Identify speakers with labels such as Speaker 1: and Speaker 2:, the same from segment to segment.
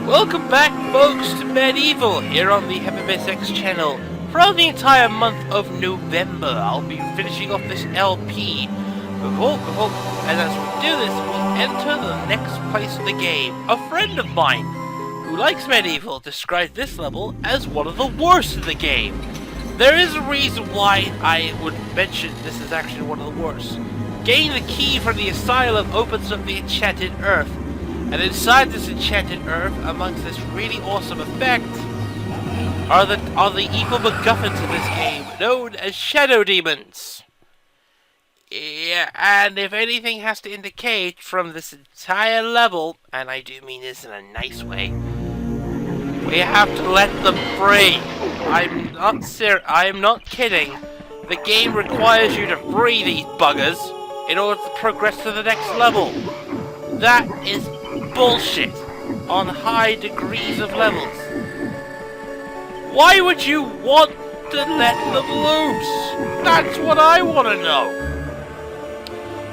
Speaker 1: Welcome back, folks, to Medieval here on the PSX channel. Throughout the entire month of November, I'll be finishing off this LP. And as we do this, we enter the next place in the game. A friend of mine who likes Medieval described this level as one of the worst in the game. There is a reason why I would mention this is actually one of the worst. Getting the key from the asylum opens up the enchanted earth. And inside this enchanted earth, amongst this really awesome effect, are the evil MacGuffins of this game, known as shadow demons. Yeah, and if anything has to indicate from this entire level, and I do mean this in a nice way, we have to let them free. I am not kidding. The game requires you to free these buggers in order to progress to the next level. That is bullshit on high degrees of levels. Why would you want to let them loose? That's what I want to know.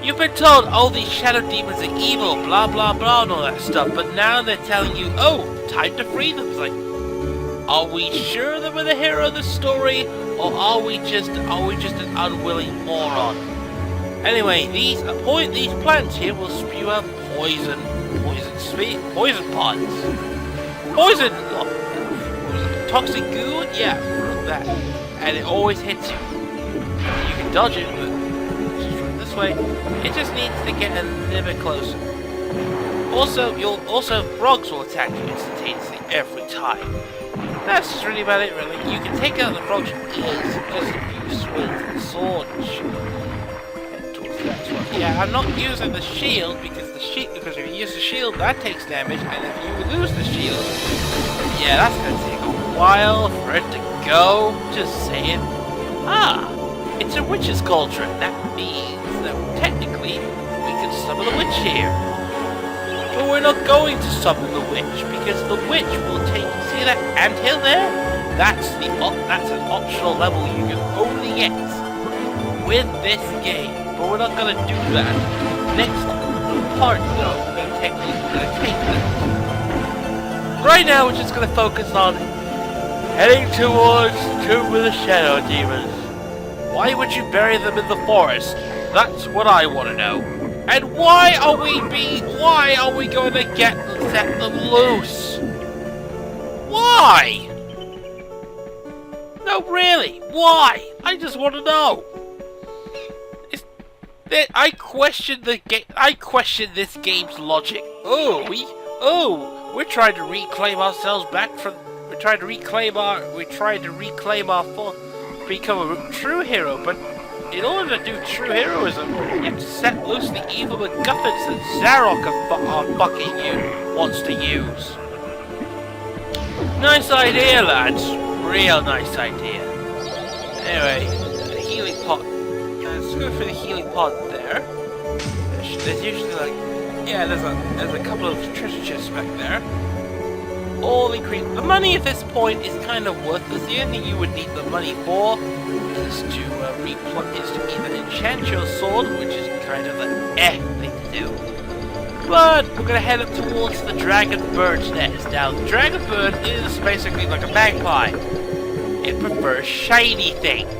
Speaker 1: You've been told, oh, these shadow demons are evil, blah blah blah and all that stuff, but now they're telling you, oh, time to free them. It's like, are we sure that we're the hero of the story, or are we just an unwilling moron? Anyway, these plants here will spew out poison pods. Poison! Toxic goo? Yeah, that. And it always hits you. You can dodge it, but just from this way, it just needs to get a little bit closer. Also, frogs will attack you instantaneously every time. That's just really about it, really. You can take out the frogs easy just if you swing the sword and head towards that one. Yeah, I'm not using the shield because if you use the shield, that takes damage, and if you lose the shield, yeah, that's gonna take a while for it to go. Just saying. Ah, it's a witch's cauldron. That means that technically we can summon the witch here. But we're not going to summon the witch because the witch will take. See that anthill there? That's an optional level you can only get with this game. But we're not gonna do that. Next part, though, we're gonna take that. Right now, we're just gonna focus on heading towards the Tomb of the Shadow Demons. Why would you bury them in the forest? That's what I want to know. And why are we going to set them loose? Why? No, really, why? I just want to know. I question this game's logic. We're trying to reclaim ourselves back from. We're trying to reclaim our become a true hero. But in order to do true heroism, you have to set loose the evil MacGuffins that Zarok wants to use. Nice idea, lads. Real nice idea. Anyway, the healing pot. Let's go for the healing pod there. There's usually there's a couple of treasure chests back there. All increase. The money at this point is kind of worthless. The only thing you would need the money for is to either enchant your sword, which is kind of an thing to do. But we're gonna head up towards the dragon bird's nest. Now, the dragon bird is basically like a magpie. It prefers shiny things.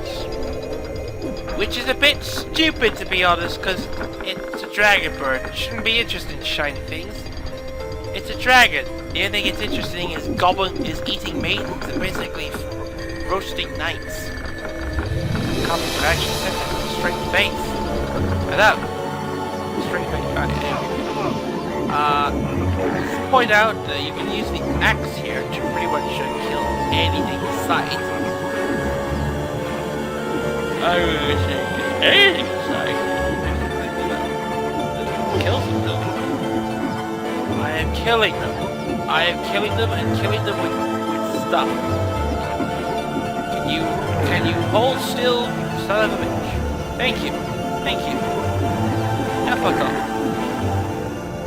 Speaker 1: Which is a bit stupid, to be honest, because it's a dragon bird. It shouldn't be interested in shiny things. It's a dragon. The only thing it's interesting is eating maidens and basically roasting knights. Copy could actually set that straight face. Hello. Straight face. Just point out that you can use the axe here to pretty much kill anything in sight. I was going to say, anything inside. Kills them though. I am killing them. I am killing them and killing them with stuff. Can you hold still, son of a bitch? Thank you. Now fuck off.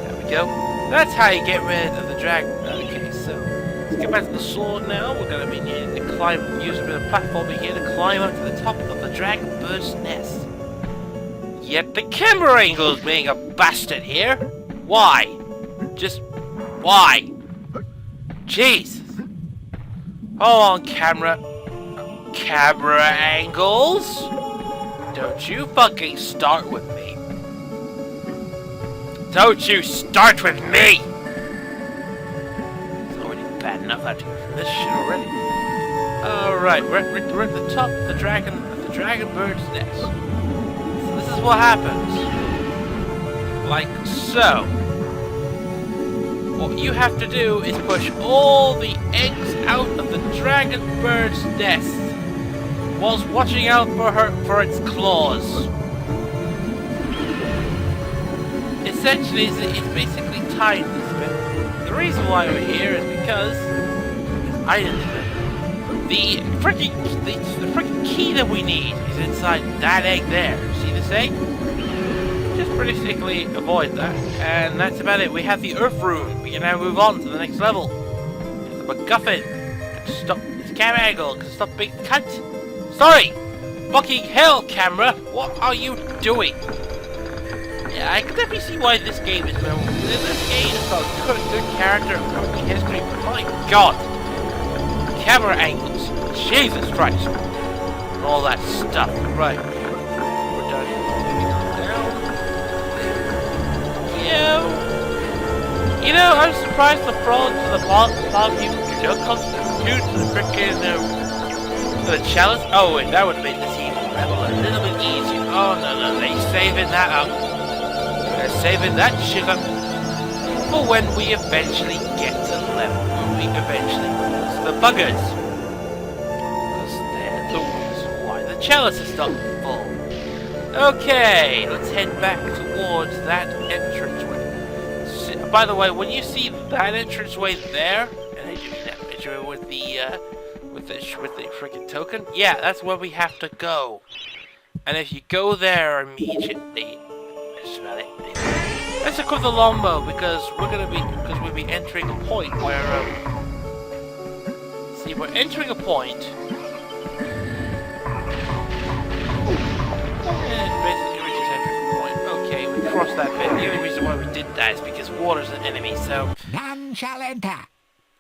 Speaker 1: There we go. That's how you get rid of the dragon. Okay, so let's get back to the sword now. We're going to be needing to use a bit of platforming here to climb up to the top of the dragon bird's nest. Yet the camera angle's being a bastard here. Why? Just why? Jesus. Hold on, camera. Camera angles. Don't you fucking start with me. Don't you start with me! It's already bad enough I have to go through this shit already. Alright, we're at the top of the dragon bird's nest. So this is what happens. Like so. What you have to do is push all the eggs out of the dragon bird's nest whilst watching out for its claws. Essentially, it's basically tied this bit. The reason why we're here is because I didn't know. The freaking key that we need is inside that egg there. See this egg? Just basically avoid that, and that's about it. We have the Earth Room. We can now move on to the next level. The MacGuffin. Stop this camera angle. Stop being cunt. Sorry. Fucking hell, camera. What are you doing? Yeah, I can definitely see why this game is well. This game is about good character and company history. My God. Camera angles. Jesus Christ. And all that stuff. Right. We're done. You know, I'm surprised the frog people don't constitute to the frickin' the chalice. Oh wait, that would have made this evil rebel a little bit easier. Oh no, they saving that up. They're saving that shit up for when we eventually get to the level where we eventually lose the buggers. Because they're the reason why the chalice is not full. Okay, let's head back towards that entranceway. By the way, when you see that entranceway there, and I do that picture with the freaking token, yeah, that's where we have to go. And if you go there immediately, that's about it. Let's equip the longbow because we'll be entering a point where see, we're entering a point. And basically we're just entering a point. Okay, we crossed that bit. The only reason why we did that is because water's an enemy, so
Speaker 2: none shall enter.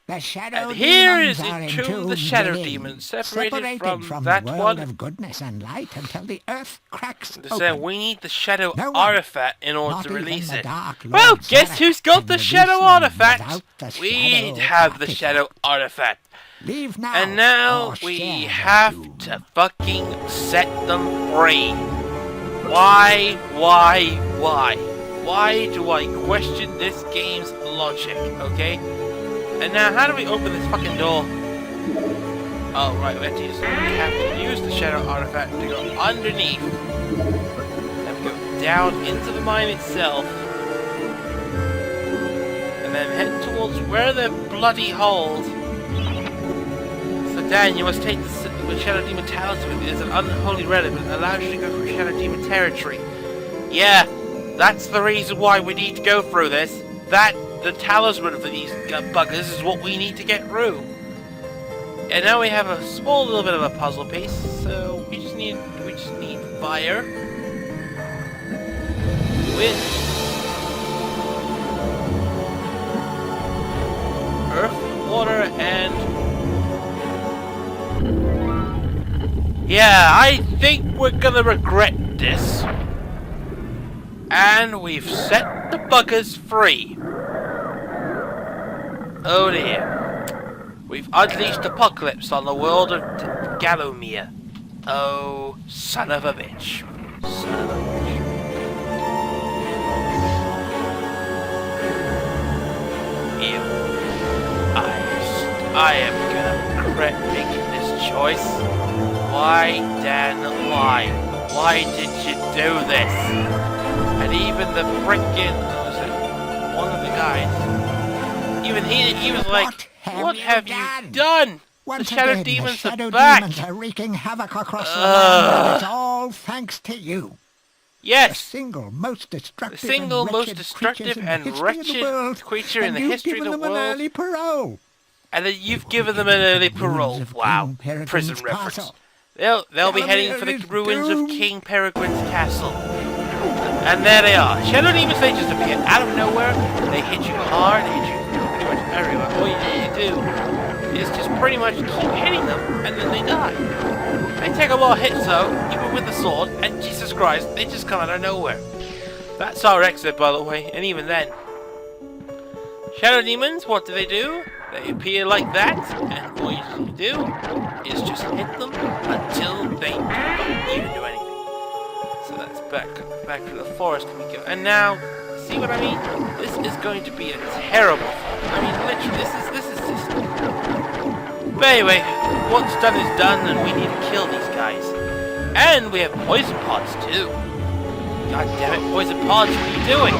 Speaker 2: The shadow
Speaker 1: and here is
Speaker 2: demons
Speaker 1: Entomb the Shadow Demon, separated from that
Speaker 2: the world
Speaker 1: one.
Speaker 2: of goodness and light until the earth cracks
Speaker 1: They
Speaker 2: open.
Speaker 1: said we need the Shadow
Speaker 2: No one,
Speaker 1: artifact in order
Speaker 2: not
Speaker 1: to release
Speaker 2: even the
Speaker 1: it.
Speaker 2: Dark Lord
Speaker 1: Well, guess
Speaker 2: Zarek
Speaker 1: who's got
Speaker 2: can
Speaker 1: the
Speaker 2: release
Speaker 1: Shadow
Speaker 2: them
Speaker 1: artifact?
Speaker 2: without the
Speaker 1: We
Speaker 2: shadow
Speaker 1: have the
Speaker 2: artifact.
Speaker 1: Shadow artifact.
Speaker 2: Leave now,
Speaker 1: And now
Speaker 2: or
Speaker 1: we
Speaker 2: share the
Speaker 1: have
Speaker 2: doom.
Speaker 1: to fucking set them free. Why? Why do I question this game's logic, okay? And now, how do we open this fucking door? Oh, right, we have to use the Shadow artifact to go underneath. And go down into the mine itself. And then head towards where the bloody holes. So Dan, you must take the Shadow Demon Talisman with you. It's an unholy relic that allows you to go through Shadow Demon territory. Yeah, that's the reason why we need to go through this. The talisman for these buggers is what we need to get through. And now we have a small little bit of a puzzle piece, so we just need fire, wind, earth, water, and yeah, I think we're gonna regret this. And we've set the buggers free. Oh dear. We've unleashed apocalypse on the world of Gallowmere. Oh, son of a bitch. Son of a bitch. Ew. I am gonna regret making this choice. Why, Dan, why? Why did you do this? And even the frickin', one of the guys, even he was like, what have you done?
Speaker 2: Once
Speaker 1: the Shadow
Speaker 2: again,
Speaker 1: Demons
Speaker 2: the Shadow
Speaker 1: are back.
Speaker 2: Demons are wreaking havoc across the land, and it's all thanks to you. The
Speaker 1: Yes,
Speaker 2: single most destructive,
Speaker 1: the single
Speaker 2: and
Speaker 1: most
Speaker 2: wretched
Speaker 1: destructive
Speaker 2: creatures in
Speaker 1: and
Speaker 2: the history of the
Speaker 1: wretched
Speaker 2: world,
Speaker 1: creature in
Speaker 2: and
Speaker 1: the
Speaker 2: you've
Speaker 1: history of
Speaker 2: given
Speaker 1: the
Speaker 2: them an
Speaker 1: world.
Speaker 2: early parole.
Speaker 1: And then you've given them an early parole. Wow, prison reference. They'll be heading for the ruins of King Peregrine's castle. And there they are. Shadow Demons, they just appear out of nowhere. They hit you hard, they hit you pretty much everywhere. All you need to do is just pretty much keep hitting them, and then they die. They take a lot of hits though, even with the sword, and Jesus Christ, they just come out of nowhere. That's our exit, by the way, and even then. Shadow demons, what do? They appear like that, and all you need to do is just hit them until they don't even do anything. So that's back to the forest we go. And now, see what I mean? This is going to be a terrible fight. I mean, literally, this is just... But anyway, what's done is done, and we need to kill these guys. And we have poison pods too. God damn it, poison pods, what are you doing?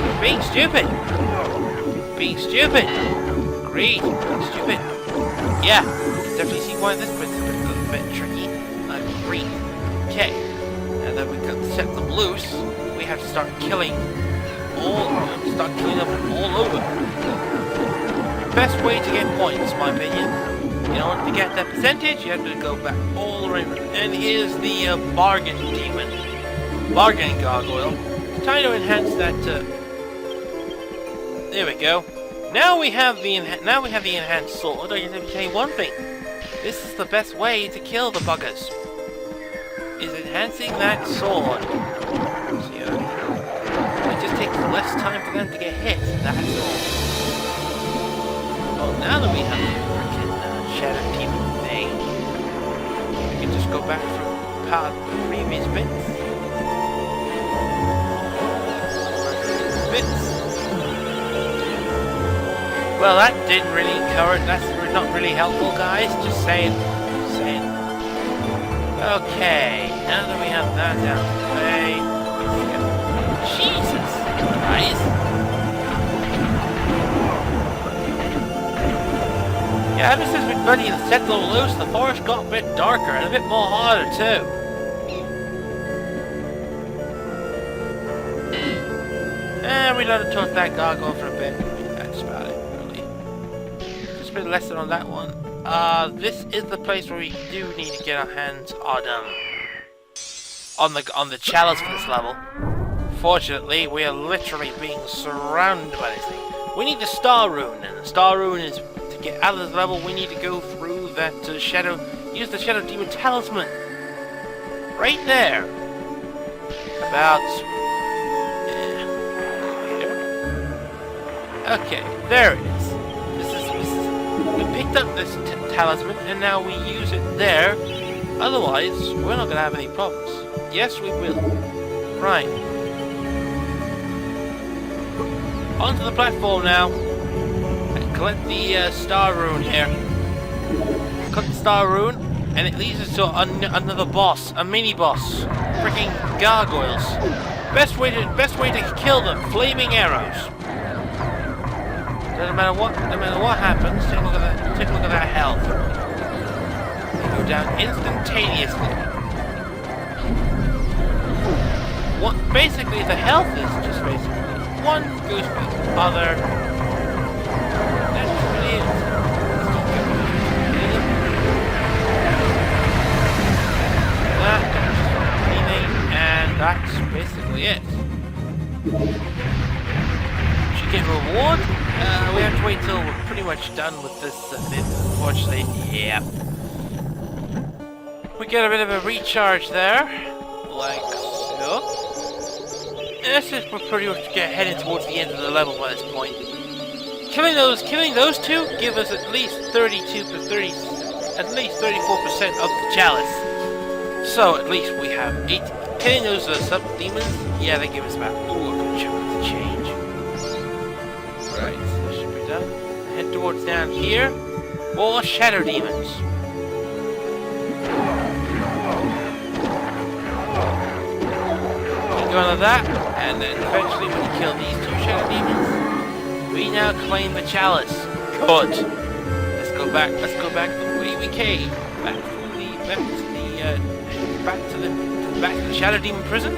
Speaker 1: You're being stupid. You're being stupid. Great, being stupid. Yeah, definitely see why this bit's a little bit tricky. Great. Okay, now that we can set them loose, we have to start killing them all over. The best way to get points, in my opinion. In order to get that percentage, you have to go back all the way around. And here's the bargain demon. Bargain gargoyle. Trying to enhance that. There we go. Now we have the enhanced sword. I can tell you one thing. This is the best way to kill the buggers. Is enhancing that sword. See, it just takes less time for them to get hit. That's all. Well, now that we have the freaking Shadow Demon thing, we can just go back from the previous bits. Well, that didn't really cover it. That's not really helpful, guys. Just saying. Just saying. Okay, now that we have that out of the way, Jesus, guys. Yeah, ever since we bloody set them loose, the forest got a bit darker and a bit more harder too. And we let it toss that gargoyle for a bit. That's about it, really. Just a bit lesson on that one. This is the place where we do need to get our hands on the chalice for this level. Fortunately, we are literally being surrounded by this thing. We need the star rune, and the star rune is to get out of this level. We need to go through that use the shadow demon talisman. Right there. About. Okay, there it is. We picked up this talisman, and now we use it there. Otherwise, we're not going to have any problems. Yes, we will. Right. Onto the platform now. And collect the star rune here. Collect the star rune, and it leads us to another boss, a mini boss. Freaking gargoyles. Best way to kill them, flaming arrows. No matter what happens, take a look at that health. They go down instantaneously. Basically the health is just basically one goes with the other. That's really it. And that's basically it. Should get a reward. We have to wait till we're pretty much done with this bit, unfortunately. Yeah. We get a bit of a recharge there, like so. And that's just we're pretty much heading towards the end of the level by this point. Killing those two give us at least 34% of the chalice. So at least we have 8. Killing those sub demons, yeah, they give us about a good chunk of the change. Right, so this should be done. Head towards down here. More shadow demons. Keep going like that, and then eventually when you kill these 2 shadow demons, we now claim the chalice. Good. Let's go back the way we came. Back to the shadow demon prison.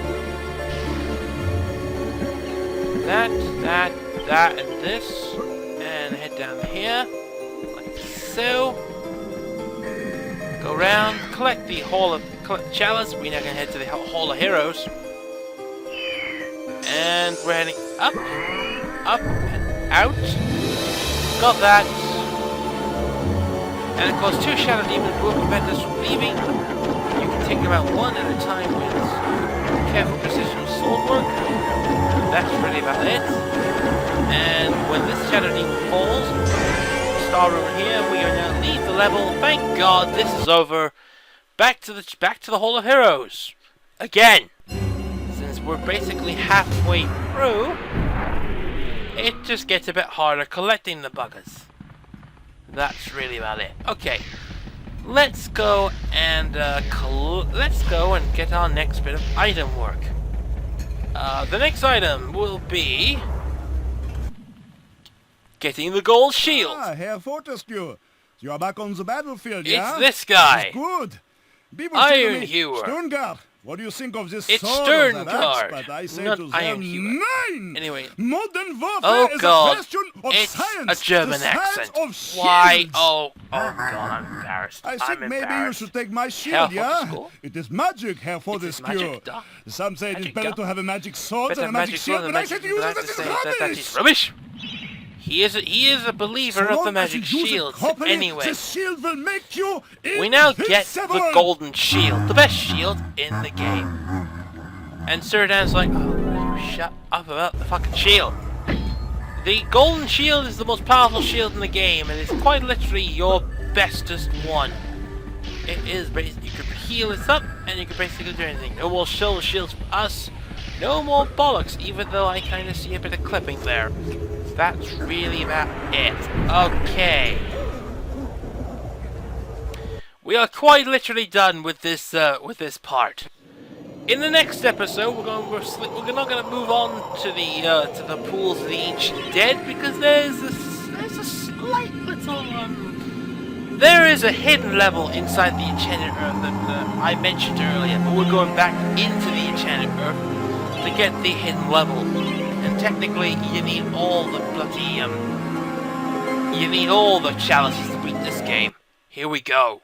Speaker 1: That, and this, and head down here, like so. Go around, collect the chalice. We're now gonna head to the Hall of Heroes, and we're heading up, and out. Got that. And of course, 2 shadow demons will prevent us from leaving. You can take them out one at a time with careful precision of sword work. That's really about it. And when this shadow demon falls, star room here, we are now leave the level. Thank God this is over. Back to the Hall of Heroes again. Since we're basically halfway through, it just gets a bit harder collecting the buggers. That's really about it. Okay, let's go and get our next bit of item work. The next item will be getting the gold shield.
Speaker 3: Ah, Herr Fortescue. You are back on the battlefield,
Speaker 1: It's
Speaker 3: yeah?
Speaker 1: this guy.
Speaker 3: It's good. People
Speaker 1: Iron
Speaker 3: say to me,
Speaker 1: Hewer.
Speaker 3: Sternguard, what do you think of this
Speaker 1: It's
Speaker 3: sword or that
Speaker 1: Sternguard,
Speaker 3: axe? But I say
Speaker 1: not
Speaker 3: to
Speaker 1: Iron
Speaker 3: them,
Speaker 1: Hewer.
Speaker 3: nein!
Speaker 1: Anyway.
Speaker 3: Modern warfare
Speaker 1: Oh
Speaker 3: is
Speaker 1: God,
Speaker 3: a question of
Speaker 1: it's
Speaker 3: science.
Speaker 1: a German
Speaker 3: the science
Speaker 1: accent.
Speaker 3: Of
Speaker 1: Why?
Speaker 3: shields.
Speaker 1: Oh God, I'm embarrassed.
Speaker 3: I think
Speaker 1: I'm
Speaker 3: maybe you
Speaker 1: embarrassed.
Speaker 3: should take my shield,
Speaker 1: Herr
Speaker 3: yeah?
Speaker 1: Fortescue?
Speaker 3: It is magic, Herr
Speaker 1: It is
Speaker 3: Fortescue.
Speaker 1: magic, da.
Speaker 3: Some say it is
Speaker 1: Magic,
Speaker 3: better
Speaker 1: da.
Speaker 3: to have a magic sword
Speaker 1: Better
Speaker 3: than a magic shield,
Speaker 1: sword
Speaker 3: but
Speaker 1: than
Speaker 3: I say to
Speaker 1: magic,
Speaker 3: you
Speaker 1: but I
Speaker 3: that
Speaker 1: have to
Speaker 3: is
Speaker 1: say that
Speaker 3: rubbish.
Speaker 1: is rubbish. He is a believer of the magic shields. Anyway,
Speaker 3: the shield will make you
Speaker 1: we now get the
Speaker 3: invincible.
Speaker 1: golden shield, the best shield in the game. And Sir Dan's like, oh, shut up about the fucking shield. The golden shield is the most powerful shield in the game, and it's quite literally your bestest one. It is basically, you can heal it up, and you can basically do anything. No more shields for us. No more bollocks, even though I kind of see a bit of clipping there. That's really about it. Okay. We are quite literally done with this part. In the next episode, we're not going to move on to the pools of the ancient dead, because there's a slight little there is a hidden level inside the enchanted earth that I mentioned earlier, but we're going back into the enchanted earth to get the hidden level. And technically, you need all the bloody you need all the chalices to beat this game. Here we go.